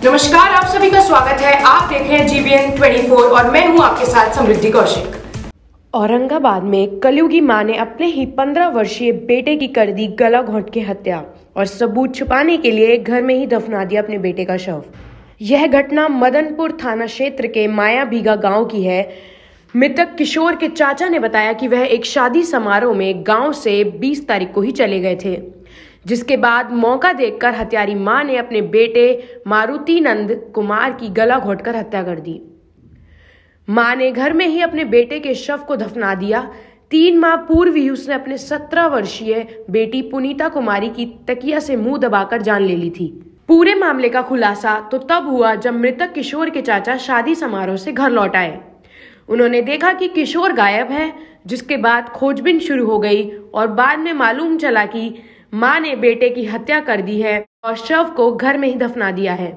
नमस्कार, आप सभी का स्वागत है। आप देख रहे हैं GBN 24 और मैं हूं आपके साथ समृद्धि कौशिक। औरंगाबाद में कलयुगी मां ने अपने ही 15 वर्षीय बेटे की कर दी गला घोंट के हत्या और सबूत छुपाने के लिए घर में ही दफना दिया अपने बेटे का शव। यह घटना मदनपुर थाना क्षेत्र के माया बीघा गांव की है। मृतक किशोर के चाचा ने बताया कि वह एक शादी समारोह में गांव से 20 तारीख को ही चले गए थे, जिसके बाद मौका देखकर हत्यारी मां ने अपने बेटे मारुति नंद कुमार की गला घोंटकर हत्या कर दी। मां ने घर में ही अपने बेटे के शव को दफना दिया। 3 माह पूर्व ही उसने अपने 17 वर्षीय बेटी पुनीता कुमारी की तकिया से मुंह दबाकर जान ले ली थी। पूरे मामले का खुलासा तो तब हुआ जब मृतक किशोर के चाचा शादी समारोह से घर लौट आए। उन्होंने देखा कि किशोर गायब है, जिसके बाद खोजबीन शुरू हो गई और बाद में मालूम चला कि मां ने बेटे की हत्या कर दी है और शव को घर में ही दफना दिया है।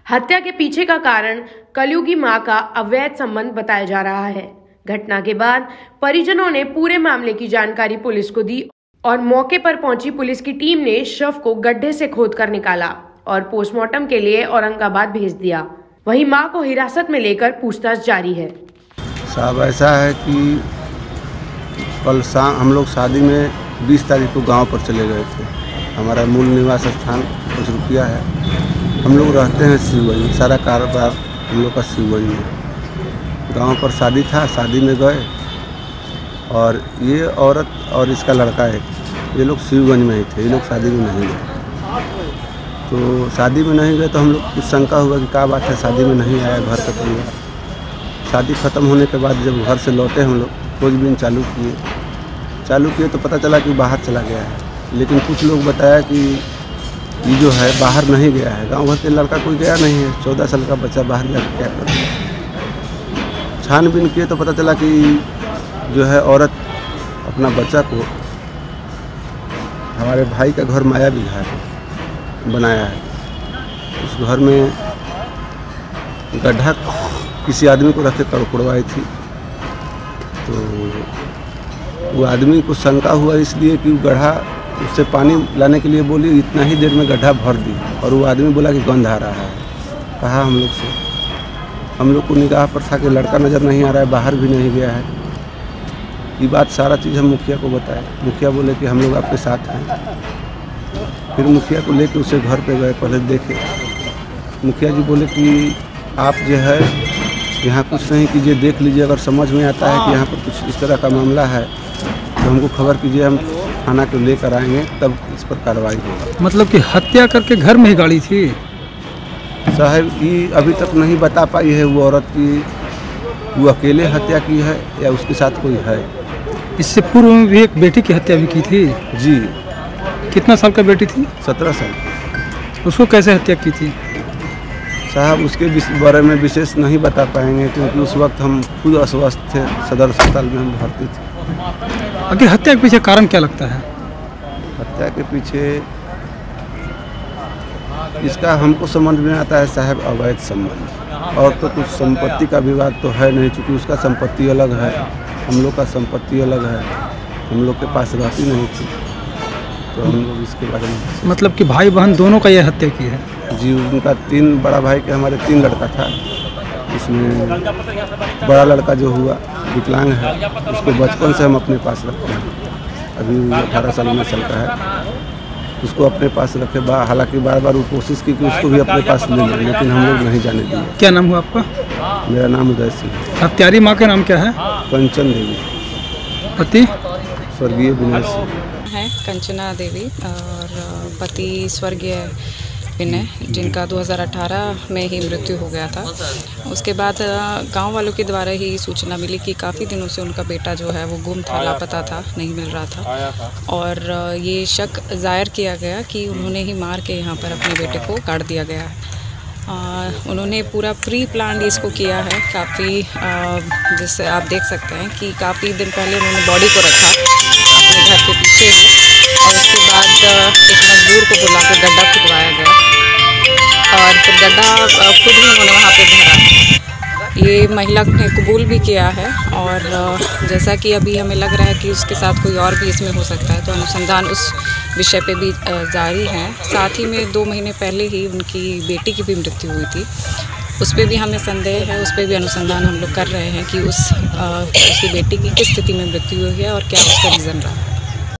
हत्या के पीछे का कारण कलयुगी मां का अवैध संबंध बताया जा रहा है। घटना के बाद परिजनों ने पूरे मामले की जानकारी पुलिस को दी और मौके पर पहुंची पुलिस की टीम ने शव को गड्ढे से खोदकर निकाला और पोस्टमार्टम के लिए औरंगाबाद भेज दिया। वहीं मां को हिरासत में लेकर पूछताछ जारी है। साहब, ऐसा है कि कल शाम हम लोग शादी में 20 तारीख को गांव पर चले गए थे। हमारा मूल निवास स्थान रुपया है। हम लोग रहते हैं शिवगंज, सारा कारोबार हम लोग का शिवगंज है। गांव पर शादी था, शादी में गए और ये औरत और इसका लड़का है, ये लोग शिवगंज में ही थे। ये लोग शादी में नहीं गए। तो शादी में नहीं गए तो हम लोग कुछ शंका हुआ कि क्या बात है, शादी में नहीं आया घर तक परिवार। शादी ख़त्म होने के बाद जब घर से लौटे हम लोग खोजबीन चालू किए तो पता चला कि बाहर चला गया है। लेकिन कुछ लोग बताया कि ये जो है बाहर नहीं गया है। गांव भर के लड़का कोई गया नहीं है। 14 साल का बच्चा बाहर जाकर क्या कर रहा है। छानबीन किए तो पता चला कि जो है औरत अपना बच्चा को हमारे भाई का घर माया बीघा बनाया है। उस घर में गड्ढा किसी आदमी को रख के कुड़वाई थी। तो वो आदमी को शंका हुआ इसलिए कि वो गड्ढा उससे पानी लाने के लिए बोली, इतना ही देर में गड्ढा भर दी और वो आदमी बोला कि गंध आ रहा है। कहा हम लोग से, हम लोग को निगाह पर था कि लड़का नज़र नहीं आ रहा है, बाहर भी नहीं गया है। ये बात सारा चीज़ हम मुखिया को बताए। मुखिया बोले कि हम लोग आपके साथ हैं। फिर मुखिया को लेके उसे घर पे गए, पहले देखे। मुखिया जी बोले कि आप जो है यहाँ कुछ नहीं कीजिए, देख लीजिए, अगर समझ में आता है कि यहाँ पर कुछ इस तरह का मामला है तो हमको खबर कीजिए, हम थाना को लेकर आएंगे, तब इस पर कार्रवाई होगा। मतलब कि हत्या करके घर में ही गाड़ी थी? साहब, ये अभी तक नहीं बता पाई है वो औरत की वो अकेले हत्या की है या उसके साथ कोई है। इससे पूर्व में भी एक बेटी की हत्या भी की थी? जी। कितना साल का बेटी थी? 17 साल। उसको कैसे हत्या की थी? साहब, उसके बारे में विशेष नहीं बता पाएंगे क्योंकि उस वक्त हम खुद अस्वस्थ थे, सदर अस्पताल में हम भर्ती थे। आखिर हत्या के पीछे कारण क्या लगता है? हत्या के पीछे इसका हमको समझ में आता है साहब अवैध संबंध। और तो कुछ संपत्ति का विवाद तो है नहीं, चूँकि उसका संपत्ति अलग है, हम लोग का संपत्ति अलग है। हम लोग के पास रहती नहीं थी तो हम लोग इसके बारे में। मतलब कि भाई बहन दोनों का यह हत्या की है? जी, उनका 3 बड़ा भाई के हमारे 3 लड़का था। इसमें बड़ा लड़का जो हुआ विकलांग है, उसको बचपन से हम अपने पास रखते हैं। अभी 18 साल 19 साल का है, उसको अपने पास रखे। हालांकि बार बार वो कोशिश की कि उसको भी अपने पास ले लें, लेकिन हम लोग नहीं जाने दिए। क्या नाम हुआ आपका? मेरा नाम उदय सिंह है। हत्यारी माँ का नाम क्या है? कंचन देवी। पति? स्वर्गीय विनय सिंह है। कंचना देवी और पति स्वर्गीय विनय, जिनका 2018 में ही मृत्यु हो गया था। उसके बाद गांव वालों के द्वारा ही सूचना मिली कि काफ़ी दिनों से उनका बेटा जो है वो गुम था, लापता था, नहीं मिल रहा था। और ये शक जाहिर किया गया कि उन्होंने ही मार के यहाँ पर अपने बेटे को काट दिया गया है। उन्होंने पूरा प्री प्लान इसको किया है काफ़ी, जिससे आप देख सकते हैं कि काफ़ी दिन पहले उन्होंने बॉडी को रखा अपने घर के पीछे ही और उसके बाद एक मजदूर को बुला के गड्ढा खुदवाया गया और फिर गड्ढा खुद ही उन्होंने वहाँ पे भरा। ये महिला ने कबूल भी किया है और जैसा कि अभी हमें लग रहा है कि उसके साथ कोई और भी इसमें हो सकता है, तो अनुसंधान उस विषय पे भी जारी है। साथ ही में 2 महीने पहले ही उनकी बेटी की भी मृत्यु हुई थी, उस पर भी हमें संदेह है, उस पर भी अनुसंधान हम लोग कर रहे हैं कि उसकी बेटी की किस स्थिति में मृत्यु हुई है और क्या उसका रीज़न रहा।